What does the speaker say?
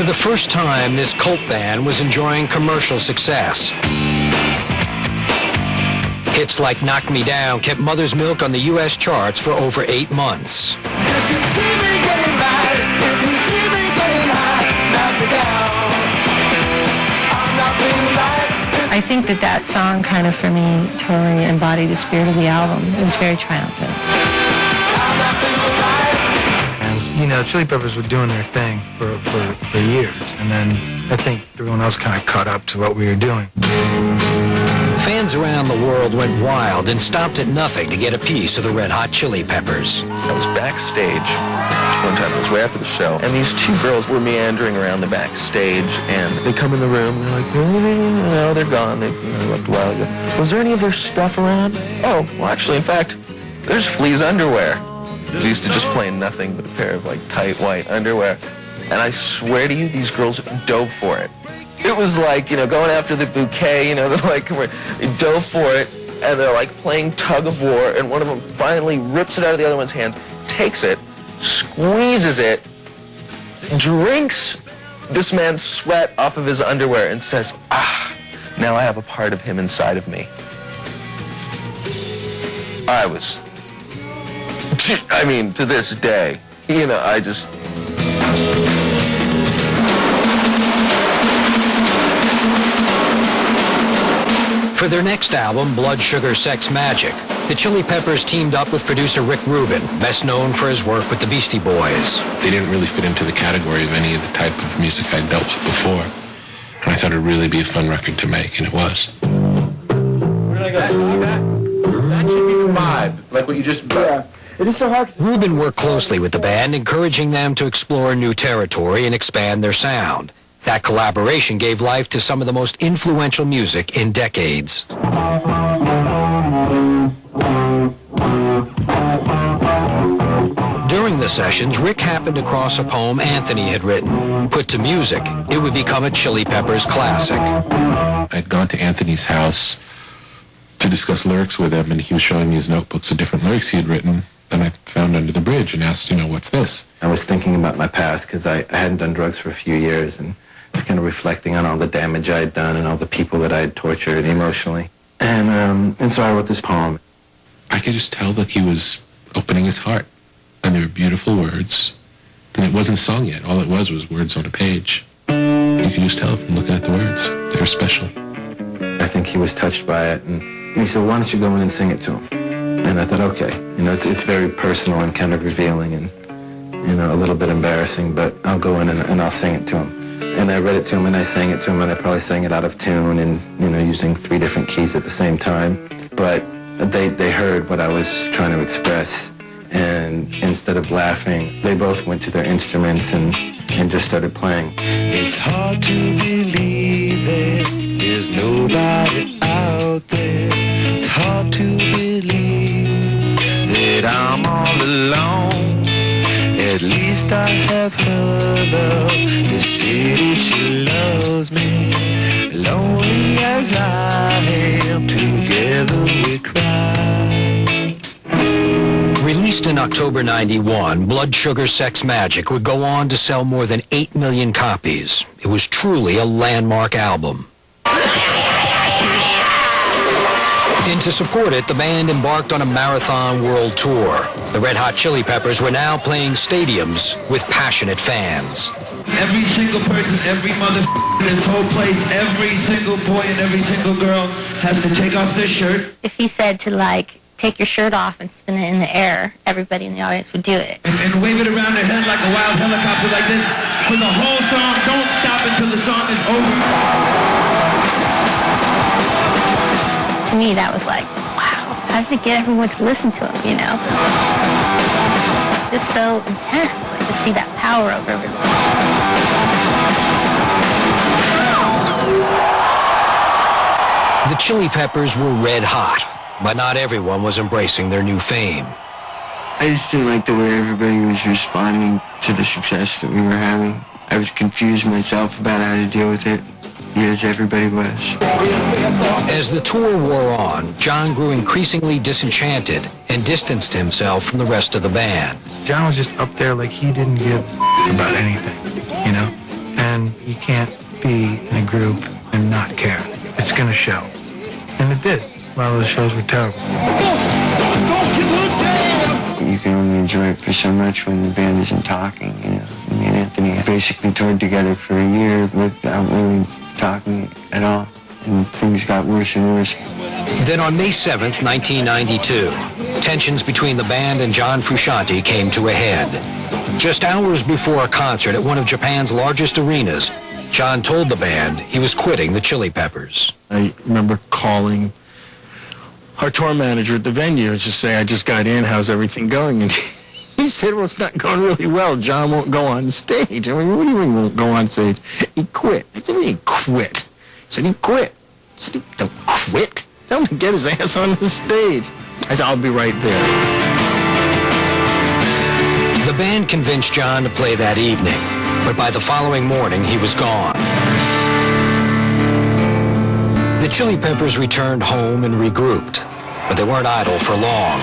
For the first time, this cult band was enjoying commercial success. Hits like Knock Me Down kept Mother's Milk on the U.S. charts for over 8 months. I think that song kind of, for me, totally embodied the spirit of the album. It was very triumphant. And, Chili Peppers were doing their thing for years, and then I think everyone else kind of caught up to what we were doing. Fans around the world went wild and stopped at nothing to get a piece of the Red Hot Chili Peppers. I was backstage one time. It was way after the show, and these 2 girls were meandering around the backstage, and they come in the room, and they're like, no, they're gone. They left a while ago. Was there any of their stuff around? Oh, well, actually, in fact, there's Flea's underwear. They used to just plain nothing but a pair of, tight white underwear. And I swear to you, these girls dove for it. It was like, going after the bouquet, they're like, they dove for it, and they're playing tug of war, and one of them finally rips it out of the other one's hands, takes it, squeezes it, drinks this man's sweat off of his underwear, and says, now I have a part of him inside of me. To this day, I just... For their next album, Blood Sugar Sex Magic, the Chili Peppers teamed up with producer Rick Rubin, best known for his work with the Beastie Boys. They didn't really fit into the category of any of the type of music I'd dealt with before. And I thought it would really be a fun record to make, and it was. Where did I go? See that? That should be the vibe, like what you just... Yeah. It is so hard. Rubin worked closely with the band, encouraging them to explore new territory and expand their sound. That collaboration gave life to some of the most influential music in decades. During the sessions, Rick happened across a poem Anthony had written. Put to music, it would become a Chili Peppers classic. I'd gone to Anthony's house to discuss lyrics with him, and he was showing me his notebooks of different lyrics he had written. And I found Under the Bridge and asked, what's this? I was thinking about my past because I hadn't done drugs for a few years, and kind of reflecting on all the damage I had done and all the people that I had tortured emotionally. And so I wrote this poem. I could just tell that he was opening his heart, and there were beautiful words, and it wasn't sung yet. All it was words on a page. You could just tell from looking at the words. They were special. I think he was touched by it, and he said, why don't you go in and sing it to him? And I thought, okay, it's very personal and kind of revealing and, a little bit embarrassing, but I'll go in and I'll sing it to him. And I read it to him and I sang it to him, and I probably sang it out of tune and, using 3 different keys at the same time. But they heard what I was trying to express, and instead of laughing, they both went to their instruments and just started playing. It's hard to believe there's nobody out there. It's hard to believe that I'm all alone. At least I have her love. The city, she loves me. Lonely as I am, together we cry. Released in October '91, Blood Sugar Sex Magic would go on to sell more than 8 million copies. It was truly a landmark album. And to support it, the band embarked on a marathon world tour. The Red Hot Chili Peppers were now playing stadiums with passionate fans. Every single person, every mother in this whole place, every single boy and every single girl has to take off their shirt. If he said to, take your shirt off and spin it in the air, everybody in the audience would do it. And wave it around their head like a wild helicopter like this for the whole song. Don't stop until the song is over. To me, that was wow, how does it get everyone to listen to him, Just so intense, to see that power over everyone. The Chili Peppers were red hot, but not everyone was embracing their new fame. I just didn't like the way everybody was responding to the success that we were having. I was confused myself about how to deal with it. Yes, everybody was. As the tour wore on, John grew increasingly disenchanted and distanced himself from the rest of the band. John was just up there like he didn't give about anything, and you can't be in a group and not care. It's going to show. And it did. A lot of the shows were terrible. You can only enjoy it for so much when the band isn't talking, you know. Me and Anthony basically toured together for a year without really talking at all, and things got worse and worse. Then on May 7th, 1992, tensions between the band and John Frusciante came to a head. Just hours before a concert at one of Japan's largest arenas, John told the band he was quitting the Chili Peppers. I remember calling our tour manager at the venue and just saying, I just got in, how's everything going? And he said, well, it's not going really well. John won't go on stage. I mean, what do you mean won't go on stage? He quit. I said, he quit. He said, he quit. I said, he don't quit. Tell him to get his ass on the stage. I said, I'll be right there. The band convinced John to play that evening, but by the following morning, he was gone. The Chili Peppers returned home and regrouped, but they weren't idle for long.